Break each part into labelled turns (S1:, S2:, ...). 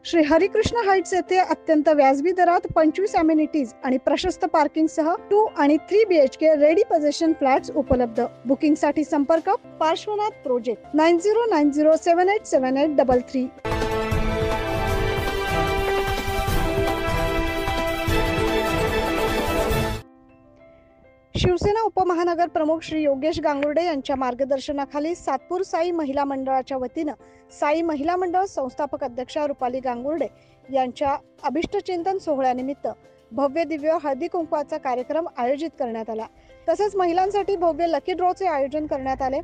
S1: Shri Harikrishna Heights येथे अत्यंत व्याजबी दरात 25 अमेनिटीज आणि प्रशस्त पार्किंग सह 2 आणि 3 BHK रेडी पोझिशन फ्लॅट्स उपलब्ध। बुकिंग साठी संपर्क पार्श्वनाथ प्रोजेक्ट 9090787833। शिवसेना उपमहानगर प्रमुख श्री योगेश गांगुर्डे यांच्या मार्गदर्शनाखाली सातपूर साई महिला मंडळाच्या वतीनं साई महिला मंडळ संस्थापक अध्यक्षा रुपाली गांगुर्डे यांच्या अभिष्टचिंतन सोहळ्यानिमित्त भव्य दिव्य हळदी कुंकवाचा कार्यक्रम आयोजित करण्यात आला। तसेच महिलांसाठी भव्य लकी ड्रॉचे आयोजन करण्यात आले।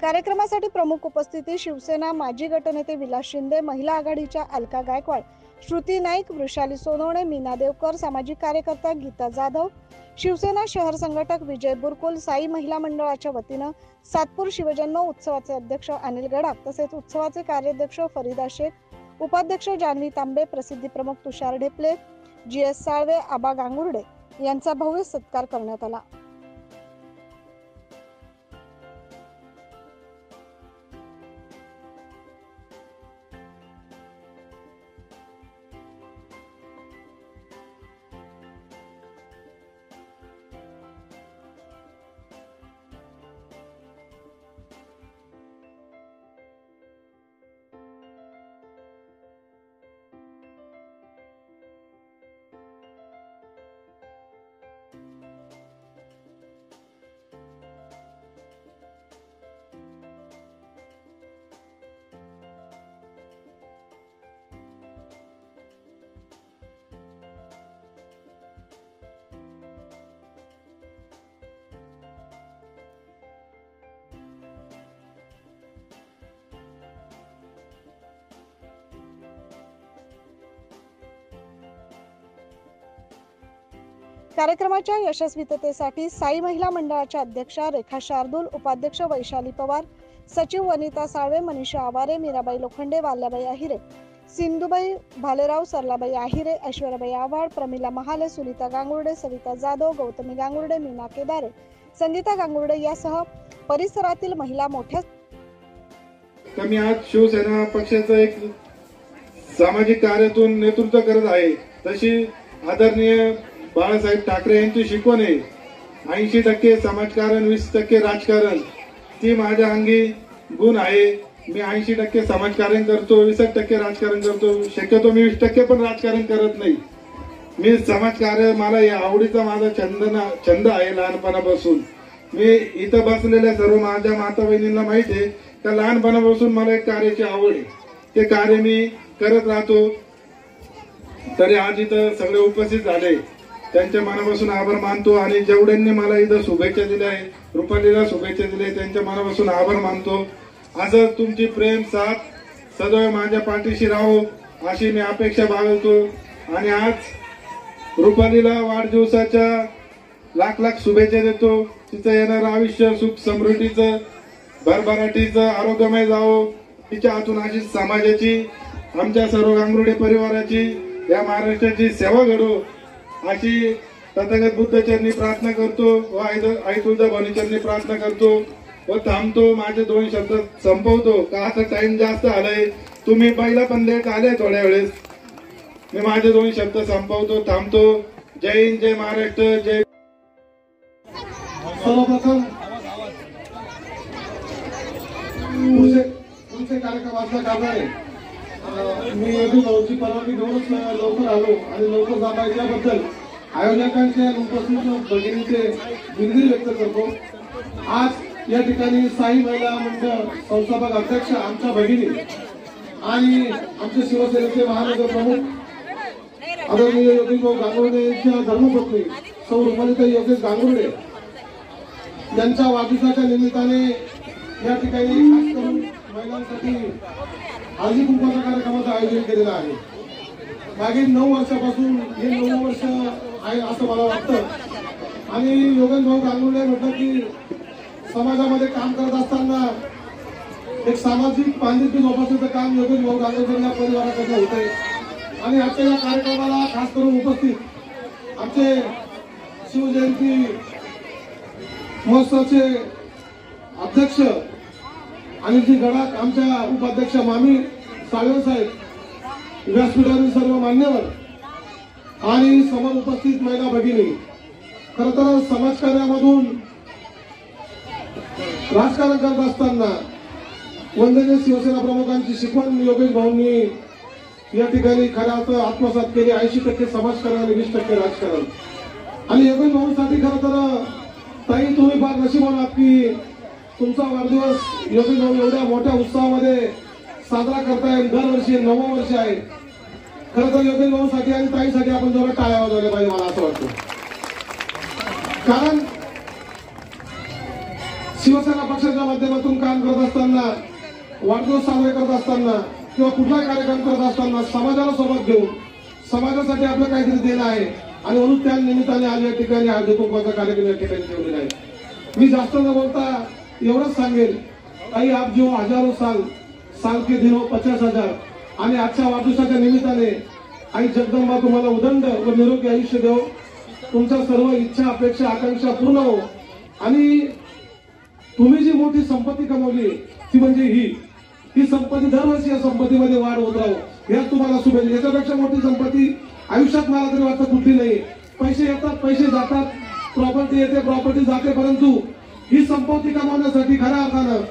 S1: कार्यक्रमासाठी प्रमुख उपस्थिती शिवसेना माजी गटनेते विलास शिंदे, महिला आघाडीच्या अलका गायकवाड, श्रुती नाईक, वृषाली सोनवणे, मीना देवकर, सामाजिक कार्यकर्ता गीता जाधव, शिवसेना शहर संघटक विजय बुरकुल, साई महिला मंडळाच्या वतीनं सातपूर शिवजन्म उत्सवाचे अध्यक्ष अनिल गडाख, तसेच उत्सवाचे कार्याध्यक्ष फरीदा शेख, उपाध्यक्ष जानवी तांबे, प्रसिद्धी प्रमुख तुषार ढेपले, GS साळवे, आबा गांगुर्डे यांचा भव्य सत्कार करण्यात आला। कार्यक्रमाच्या यशस्वीततेसाठी साई महिला मंडळाच्या अध्यक्षा रेखा शार्दूल, उपाध्यक्ष वैशाली पवार, सचिव वनिता साळवे, मनीषा आवारे, मीराबाई लोखंडे, वाल्याबाई आहिरे, सिंधुबाई भालेराव, सरलाबाई आहिरे, ऐश्वर्याबाई आव्हाड, प्रमिला महाले, सुनीता गांगुर्डे, सविता जाधव, गौतमी गांगुर्डे, मीना केदारे, संगीता गांगुर्डे यासह परिसरातील महिला मोठ्या
S2: कमी आज शिवसेना पक्षाचं एक सामाजिक कार्यातून नेतृत्व करत आहे। तशी आदरणीय बाळासाहेब ठाकरे यांची शिकवण आहे 80% समाजकारण 20% राजकारण, ती माझ्या अंगी गुण आहे। मी 80% समाजकारण करतो, 20% राजकारण करतो, शक्यतो मी 20% पण राजकारण करत नाही। मी समाजकार्य मला या आवडीचा माझा छंद आहे लहानपणापासून। मी इथं बसलेल्या सर्व माझ्या माता बहिणींना माहिती आहे का लहानपणापासून मला एक कार्याची आवड आहे, ते कार्य मी करत राहतो। तरी आज इथं सगळे उपस्थित झाले त्यांच्या मनापासून आभार मानतो आणि जेवढ्यांनी मला इथं शुभेच्छा दिल्या आहे, रुपालीला शुभेच्छा दिल्या, त्यांच्या मनापासून आभार मानतो। असं तुमची प्रेम साथ सदैव माझ्या पाठीशी राहो अशी मी अपेक्षा बाळगतो। आणि आज रुपालीला वाढदिवसाच्या लाख लाख शुभेच्छा देतो। तिचं येणारं आयुष्य सुख समृद्धीचं भरभराटीचं आरोग्यमय जावो, तिच्या हातून अशी समाजाची आमच्या सर्व गांगुर्डे परिवाराची या महाराष्ट्राची सेवा घडो अशी तथागत बुद्ध चरणी प्रार्थना करतो व आई तुळजाभवानी चरणी प्रार्थना करतो। व थांबतो. माझे 2 शब्द संपवतो का आता टाइम जास्त आलाय. तुम्ही पहिला पण लेट आले थोड्या वेळेस. मी माझे 2 शब्द संपवतो, थांबतो. जय हिंद, जय महाराष्ट्र, जय.
S3: सर्वप्रथम पुढचे कार्यक्रम असल्या कारणाने मी भाऊची परवानगी घेऊनच लवकर आलो आणि लवकर जाता येण्याबद्दल आयोजकांचे आणि उपस्थित भगिनीचे दिलगिरी व्यक्त करतो. आज या ठिकाणी साई महिला मंडळ संस्थापक अध्यक्ष आमच्या भगिनी आणि आमचे शिवसेनेचे महानगर प्रमुख आदरणीय योगेश भाऊ गांगुर्डे यांच्या धर्मपत्नी सौ रुपालीताई योगेश गांगुर्डे यांच्या वाढदिवसाच्या निमित्ताने या ठिकाणी खास करून महिलांसाठी हळदी कुंकवाच्या कार्यक्रमाचं आयोजन केलेलं आहे. मागील 9 वर्षापासून हे 9 वर्ष आहे असं मला वाटतं. आणि योगेश भाऊ गांगुर्डे म्हटलं की समाजामध्ये काम करत असताना एक सामाजिक बांधिलकी जोपासण्याचं काम योगेश भाऊ गांगुर्डे परिवाराकडे होते. आणि आजच्या या कार्यक्रमाला खास करून उपस्थित आमचे शिवजयंती महोत्सवाचे अध्यक्ष अनिलजी गडाख, आमच्या उपाध्यक्ष मामी साळवे साहेब, व्यासपीठावरील सर्व मान्यवर आणि समोर उपस्थित महिला भगिनी. खर तर समाजकार्यामधून राजकारण करत असताना वंदनीय शिवसेना प्रमुखांची शिकवण योगेश भाऊंनी या ठिकाणी खऱ्या अर्थ आत्मसात केली. 80% समाजकारण आणि 20% राजकारण. आणि योगेश भाऊंसाठी खरं तर ताई तुम्ही फार नशीबवान आहात की तुमचा वाढदिवस योगेश भाऊ एवढ्या मोठ्या उत्साहामध्ये साजरा करताय. दरवर्षी 9वं वर्ष आहे. खरं तर योगेश भाऊसाठी आणि ताईसाठी आपण जरा टाळ्या वाजवल्या पाहिजे मला असं वाटतं. कारण शिवसेना पक्षाच्या माध्यमातून काम करत असताना, वाढदिवस साजरे करत असताना किंवा कुठला कार्यक्रम करत असताना समाजाला सोबत घेऊन समाजासाठी आपलं काहीतरी देणं आहे. आणि म्हणून त्या निमित्ताने आज या ठिकाणी हळदी कुंकवाचा कार्यक्रम या ठिकाणी ठेवलेला आहे. मी जास्त न बोलता एवढंच सांगेल, ताई आप जो हजारो साल के दिनो 50,000. आणि आजच्या वाढदिवसाच्या निमित्ताने आई जगदंबा तुम्हाला उदंड व निरोगी आयुष्य देव. तुमच्या सर्व इच्छा, अपेक्षा, आकांक्षा पूर्ण हो. आणि तुम्ही जी मोठी संपत्ती कमवली ती म्हणजे ही संपत्ती दरवर्षी या संपत्तीमध्ये वाढ होत राहो. यात तुम्हाला शुभेच्छा. याच्यापेक्षा मोठी संपत्ती आयुष्यात मला तरी वाटतं कुठली नाही. पैसे येतात, पैसे जातात, प्रॉपर्टी येते, प्रॉपर्टी जाते, परंतु ही संपत्ती कमावण्यासाठी खऱ्या अर्थानं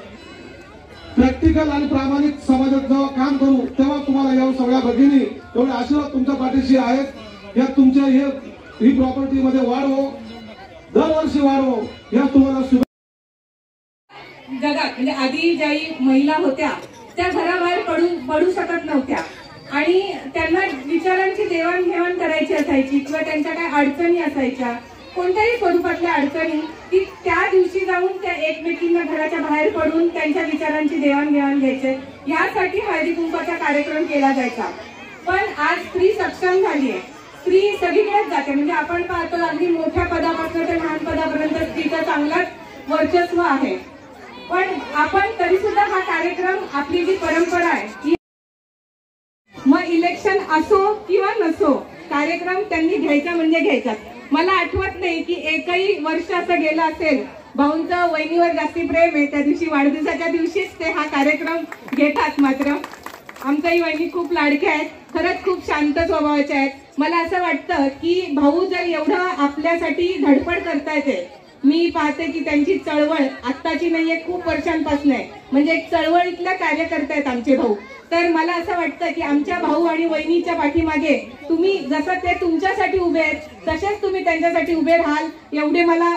S3: प्रॅक्टिकल आणि प्रामाणिक समाजात जेव्हा काम करू तेव्हा तुम्हाला या सगळ्या भगिनी एवढे आशीर्वाद तुमच्या पाठीशी आहेत. या तुमच्या ही प्रॉपर्टीमध्ये वाढ हो, दरवर्षी वाढ हो, या तुम्हाला शुभेच्छा.
S4: जगात म्हणजे आधी ज्या महिला होत्या त्या घराबाहेर पडू शकत नव्हत्या आणि त्यांना विचारांची देवाणघेवाण करायची असायची किंवा त्यांच्या काय अडचणी असायच्या, कोणत्याही स्वरूपातल्या अडचणी, ती त्या दिवशी जाऊन त्या एकमेकींना घराच्या बाहेर पडून त्यांच्या विचारांची देवाणघेवाण घ्यायचे. यासाठी हळदी कुंकवाचा कार्यक्रम केला जायचा. पण आज स्त्री सक्षम झाली आहे. स्त्री सगळीकडेच जाते. म्हणजे आपण पाहतो अगदी मोठ्या पदापासून ते लहान पदापर्यंत स्त्रीचं चांगलाच वर्चस्व आहे. पण आपण तरी सुद्धा हा कार्यक्रम, आपली जी परंपरा आहे, मग इलेक्शन असो किंवा नसो, कार्यक्रम त्यांनी घ्यायचा म्हणजे घ्यायचा. मला आठवत नाही की एकही वर्ष असं गेलं असेल भाऊंचं वहिनीवर जास्ती प्रेम आहे त्या दिवशी, वाढदिवसाच्या दिवशीच ते हा कार्यक्रम घेतात. मात्र आमच्याही वहिनी खूप लाडक्या आहेत, खरंच खूप शांत स्वभावाच्या आहेत. मला असं वाटतं की भाऊ जर एवढं आपल्यासाठी धडपड करतायत, मी पाहते की त्यांची चळवळ आत्ताची नाहीये, खूप वर्षांपासून आहे. म्हणजे एक चळवळीतल्या कार्यकर्ते आहेत आमचे भाऊ. तर मला असं वाटतं की आमच्या भाऊ आणि वहिनीच्या पाठीमागे तुम्ही जसं ते तुमच्यासाठी उभे आहेत तसेच तुम्ही त्यांच्यासाठी उभे राहाल एवढे मला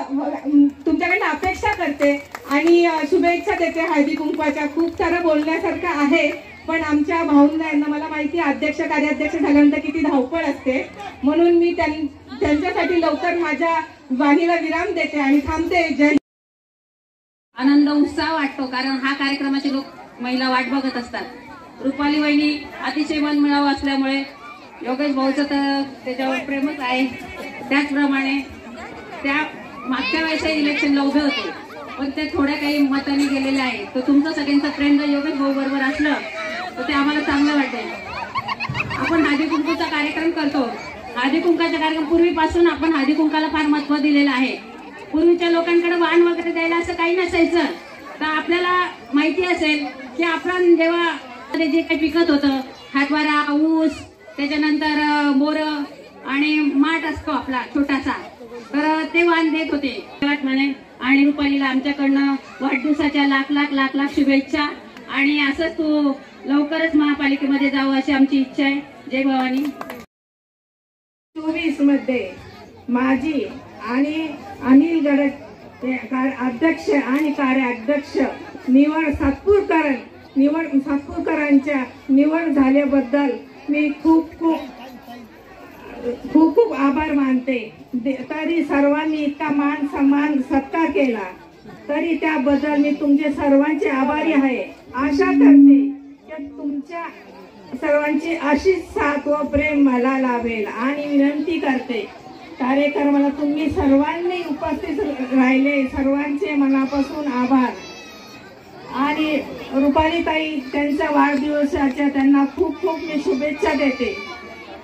S4: तुमच्याकडनं अपेक्षा करते आणि शुभेच्छा देते. हळदी कुंकवाच्या खूप सारं बोलण्यासारखं आहे, पण आमच्या भाऊंना यांना मला माहिती आहे अध्यक्ष कार्याध्यक्ष झाल्यानंतर किती धावपळ असते, म्हणून मी त्यांच्यासाठी लवकर माझ्या वाणीला विराम देते आणि थांबते. जय.
S5: आनंद उत्साह वाटतो कारण हा कार्यक्रमाचे लोक महिला वाट बघत असतात. रुपाली वहिनी अतिशय मनमिळावू असल्यामुळे योगेश भाऊचं तर त्याच्यावर प्रेमच आहे. त्याचप्रमाणे त्या मागच्या वेळेस इलेक्शनला उभे होते पण ते थोड्या काही मतांनी गेलेले आहे. तर तुमचं सगळ्यांचं प्रेम जर योगेश भाऊ बरोबर असलं तर ते आम्हाला चांगलं वाटेल. आपण हळदी कुंकूचा कार्यक्रम करतो. हळदी कुंकाचा कार्यक्रम पूर्वीपासून आपण हळदी कुंकाला फार महत्व दिलेलं आहे. पूर्वीच्या लोकांकडे वाण वगैरे द्यायला असं काही नसायचं. तर आपल्याला माहिती असेल की आपण जेव्हा जे काही पिकत होतं हरभरा, ऊस, त्याच्यानंतर बोर आणि माठ असतो आपला छोटासा, तर ते वाण देत होते म्हणे. आणि रुपालीला आमच्याकडनं वाढदिवसाच्या लाख लाख लाख लाख शुभेच्छा. आणि असंच तू लवकरच महापालिकेमध्ये जाऊ अशी आमची इच्छा आहे. जय भवानी.
S4: 24 मध्ये माझी आणि अनिल गडक अध्यक्ष आणि कार्याध्यक्ष सातपूरकरांच्या निवड झाल्याबद्दल मी खूप खूप आभार मानते. तरी सर्वांनी इतका मान सन्मान सत्कार केला तरी त्याबद्दल मी तुमचे सर्वांचे आभारी आहे. आशा करते की तुमच्या सर्वांची अशीच साथ व प्रेम मला लाभेल आणि विनंती करते कार्यक्रमाला तुम्ही सर्वांनी उपस्थित राहिले सर्वांचे मनापासून आभार. आणि रुपालीताई त्यांच्या वाढदिवसाच्या त्यांना खूप खूप मी शुभेच्छा देते.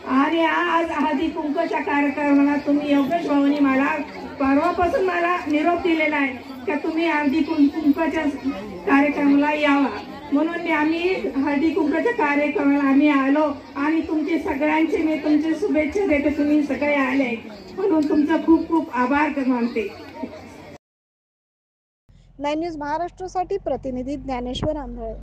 S4: आणि आज हळदी कुंकूच्या कार्यक्रमाला तुम्ही योगेश भाऊनी मला परवापासून मला निरोप दिलेला आहे की तुम्ही हळदी कुंकूच्या कार्यक्रमाला यावा, म्हणून आम्ही हळदी कुंकूच्या कार्यक्रमाला आम्ही आलो आणि तुमचे सगळ्यांचे मी तुमचे शुभेच्छा देते. तुम्ही सगळे आले म्हणून तुमचा खूप खूप आभार मानते.
S1: 9 न्यूज महाराष्ट्रासाठी प्रतिनिधी ज्ञानेश्वर आंधळे.